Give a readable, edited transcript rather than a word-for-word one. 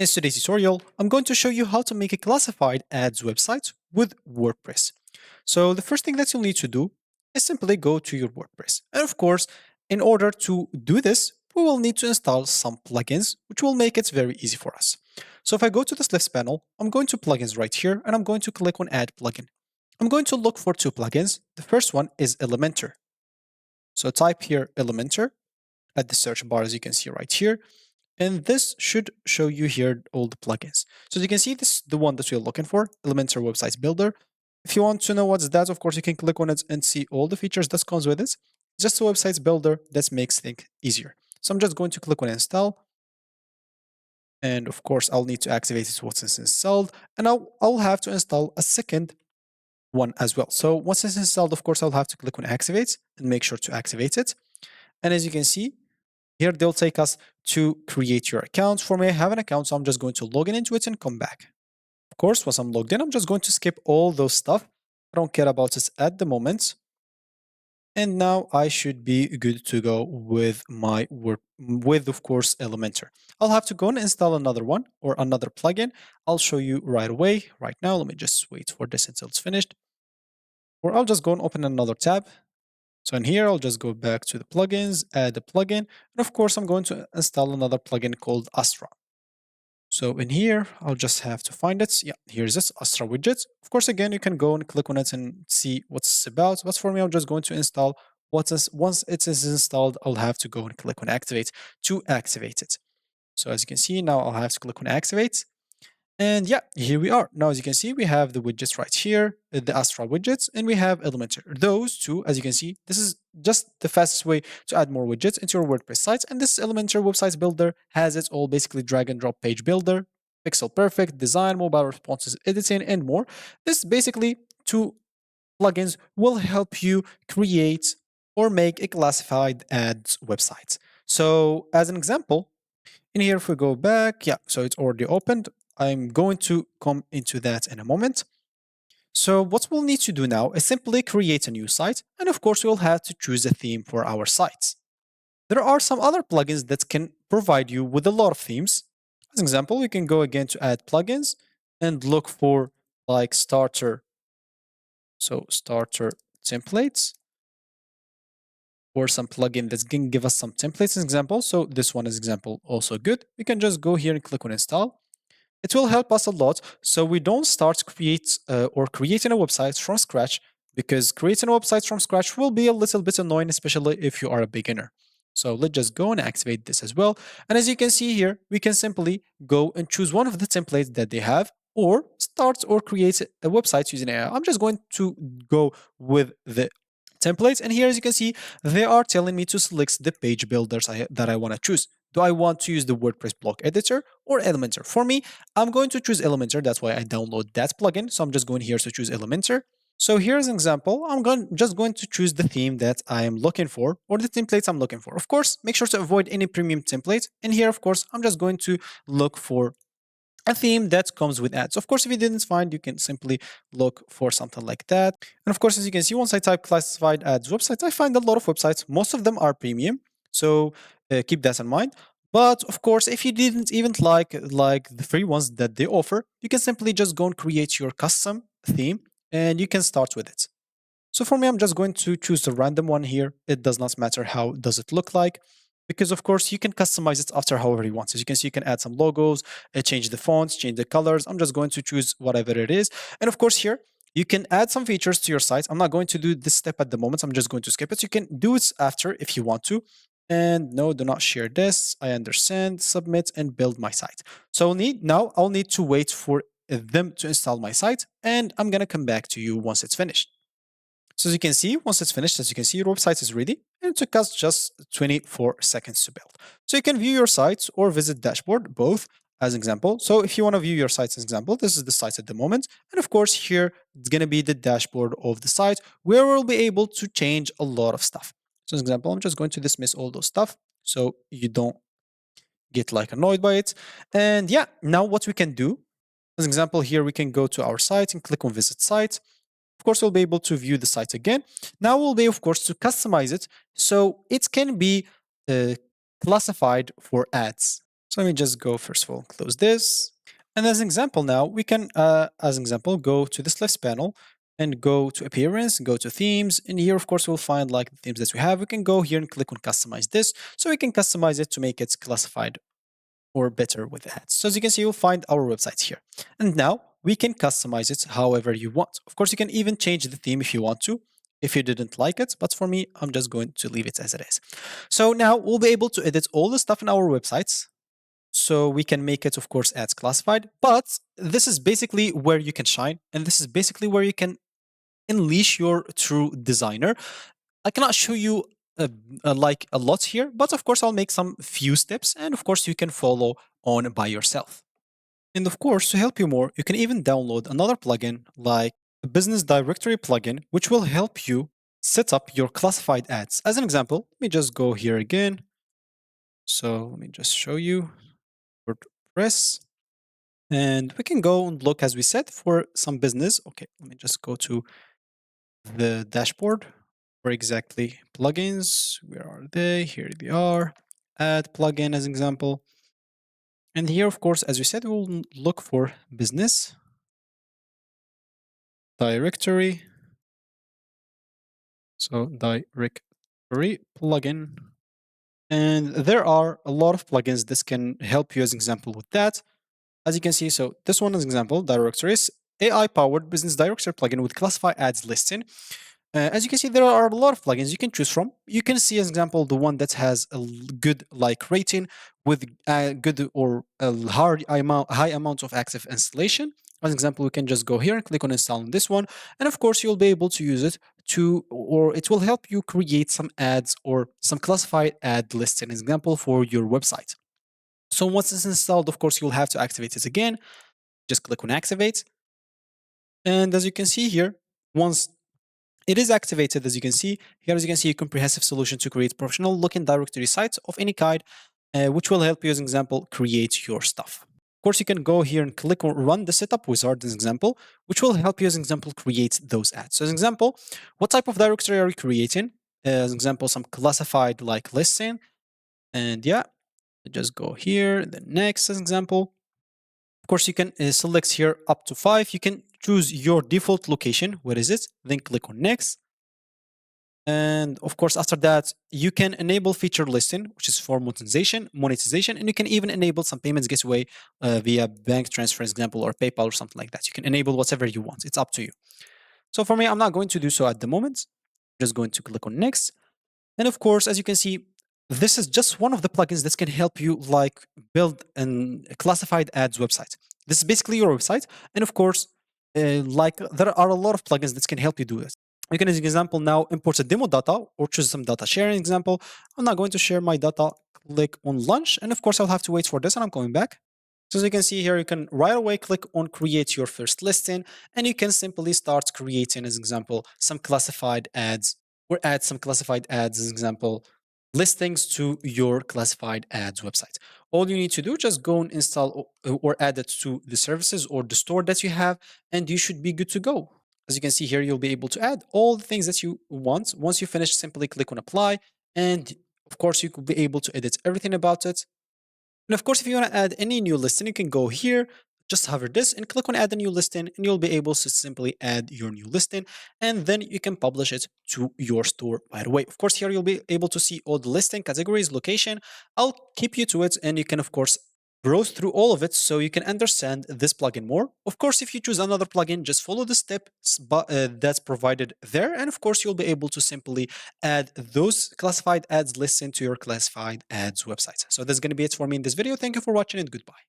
In today's tutorial, I'm going to show you how to make a classified ads website with WordPress. So the first thing that you'll need to do is simply go to your WordPress. And of course, in order to do this, we will need to install some plugins, which will make it very easy for us. So if I go to this list panel, I'm going to plugins right here, and I'm going to click on add plugin. I'm going to look for two plugins. The first one is Elementor. So type here Elementor at the search bar, as you can see right here. And this should show you here all the plugins. So as you can see, this is the one that we're looking for, Elementor Website Builder. If you want to know what's that, of course, you can click on it and see all the features that comes with it. Just a website builder that makes things easier. So I'm just going to click on install. And of course, I'll need to activate it once it's installed. And I'll have to install a second one as well. So once it's installed, of course, I'll have to click on activate and make sure to activate it. And as you can see, here they'll take us to create your account. For me, I have an account, so I'm just going to log in into it and come back. Of course, once I'm logged in, I'm just going to skip all those stuff. I don't care about this at the moment. And now I should be good to go with my work, with of course Elementor. I'll have to go and install another one or another plugin. I'll show you right away. Right now, let me just wait for this until it's finished. Or I'll just go and open another tab. So in here, I'll just go back to the plugins, add a plugin, and of course, I'm going to install another plugin called Astra. So in here, I'll just have to find it. Yeah, here's this Astra widget. Of course, again, you can go and click on it and see what it's about. But for me, I'm just going to install once it is installed, I'll have to go and click on activate to activate it. So as you can see, now I'll have to click on activate. And yeah, here we are. Now, as you can see, we have the widgets right here, the Astra widgets, and we have Elementor. Those two, as you can see, this is just the fastest way to add more widgets into your WordPress sites. And this Elementor website builder has its all basically drag and drop page builder, pixel perfect, design, mobile responsive editing, and more. This basically two plugins will help you create or make a classified ads website. So as an example, in here, if we go back, yeah, so it's already opened. I'm going to come into that in a moment. So what we'll need to do now is simply create a new site. And of course, we'll have to choose a theme for our sites. There are some other plugins that can provide you with a lot of themes. As an example, we can go again to add plugins and look for like starter. So starter templates or some plugin that can give us some templates as example. So this one is example also good. We can just go here and click on install. It will help us a lot so we don't start creating a website from scratch, because creating a website from scratch will be a little bit annoying, especially if you are a beginner. So let's just go and activate this as well. And as you can see here, we can simply go and choose one of the templates that they have or start or create a website using AI. I'm just going to go with the templates. And here, as you can see, they are telling me to select the page builders that I want to choose. Do I want to use the WordPress block editor or Elementor? For me, I'm going to choose Elementor. That's why I download that plugin. So I'm just going here to choose Elementor. So here's an example. Just going to choose the theme that I am looking for or the templates I'm looking for. Of course, make sure to avoid any premium template. And here, of course, I'm just going to look for a theme that comes with ads. Of course, if you didn't find, you can simply look for something like that. And of course, as you can see, once I type classified ads websites, I find a lot of websites. Most of them are premium. So keep that in mind. But of course, if you didn't even like the free ones that they offer, you can simply just go and create your custom theme and you can start with it. So for me, I'm just going to choose the random one here. It does not matter how does it look like, because of course you can customize it after however you want. As you can see, you can add some logos, change the fonts, change the colors. I'm just going to choose whatever it is. And of course here, you can add some features to your site. I'm not going to do this step at the moment. I'm just going to skip it. You can do it after if you want to. And no, do not share this. I understand, submit and build my site. So I'll need to wait for them to install my site, and I'm going to come back to you once it's finished. So as you can see, once it's finished, as you can see, your website is ready, and it took us just 24 seconds to build. So you can view your site or visit dashboard, both as an example. So if you want to view your site as an example, this is the site at the moment. And of course, here it's going to be the dashboard of the site where we'll be able to change a lot of stuff. So as an example, I'm just going to dismiss all those stuff so you don't get like annoyed by it. And yeah, now what we can do, as an example, here we can go to our site and click on visit site. Of course, we'll be able to view the site again. Now we'll be, of course, to customize it so it can be classified for ads. So let me just go first of all, close this. And as an example now, we can, as an example, go to this left panel and go to appearance, go to themes. And here, of course, we'll find like the themes that we have. We can go here and click on customize this. So we can customize it to make it classified or better with ads. So as you can see, you'll find our website here. And now we can customize it however you want. Of course, you can even change the theme if you want to, if you didn't like it. But for me, I'm just going to leave it as it is. So now we'll be able to edit all the stuff in our websites. So we can make it, of course, ads classified. But this is basically where you can shine. And this is basically where you can unleash your true designer. I cannot show you like a lot here, but of course I'll make some few steps and of course you can follow on by yourself. And of course, to help you more, you can even download another plugin like the Business Directory plugin, which will help you set up your classified ads. As an example, let me just go here again. So let me just show you WordPress. And we can go and look, as we said, for some business. Okay, let me just go to the dashboard. Where exactly plugins? Where are they? Here they are. Add plugin as an example. And here, of course, as we said, we'll look for business directory. So directory plugin. And there are a lot of plugins that can help you as an example with that. As you can see, so this one is example, directories, AI-powered business directory plugin with classify ads listing. As you can see, there are a lot of plugins you can choose from. You can see, as an example, the one that has a good like rating with good or a high amount of active installation. As an example, we can just go here and click on install on this one. And of course, you'll be able to use it or it will help you create some ads or some classified ad listing, as an example, for your website. So once it's installed, of course, you'll have to activate it again. Just click on activate. And as you can see here, once it is activated, as you can see, here as you can see, a comprehensive solution to create professional looking directory sites of any kind, which will help you, as an example, create your stuff. Of course, you can go here and click on run the setup wizard as an example, which will help you, as an example, create those ads. So as an example, what type of directory are you creating? As an example, some classified like listing. And yeah, just go here, then next as an example. Of course, you can select here up to 5. You can choose your default location. Where is it? Then click on next. And of course, after that, you can enable feature listing, which is for monetization, and you can even enable some payments gateway via bank transfer, example, or PayPal or something like that. You can enable whatever you want. It's up to you. So for me, I'm not going to do so at the moment. I'm just going to click on next. And of course, as you can see, this is just one of the plugins that can help you like build a classified ads website. This is basically your website. And of course, like there are a lot of plugins that can help you do this. You can, as an example, now import a demo data or choose some data sharing example. I'm not going to share my data. Click on launch. And of course, I'll have to wait for this and I'm going back. So as you can see here, you can right away click on create your first listing and you can simply start creating, as an example, some classified ads or add some classified ads, as an example, listings to your classified ads website. All you need to do, just go and install or add it to the services or the store that you have, and you should be good to go. As you can see here, you'll be able to add all the things that you want. Once you finish, simply click on apply. And of course, you could be able to edit everything about it. And of course, if you want to add any new listing, you can go here, just hover this and click on add a new listing, and you'll be able to simply add your new listing, and then you can publish it to your store right away. Of course, here you'll be able to see all the listing categories, location. I'll keep you to it, and you can, of course, browse through all of it so you can understand this plugin more. Of course, if you choose another plugin, just follow the steps that's provided there. And of course, you'll be able to simply add those classified ads listing to your classified ads website. So that's going to be it for me in this video. Thank you for watching and goodbye.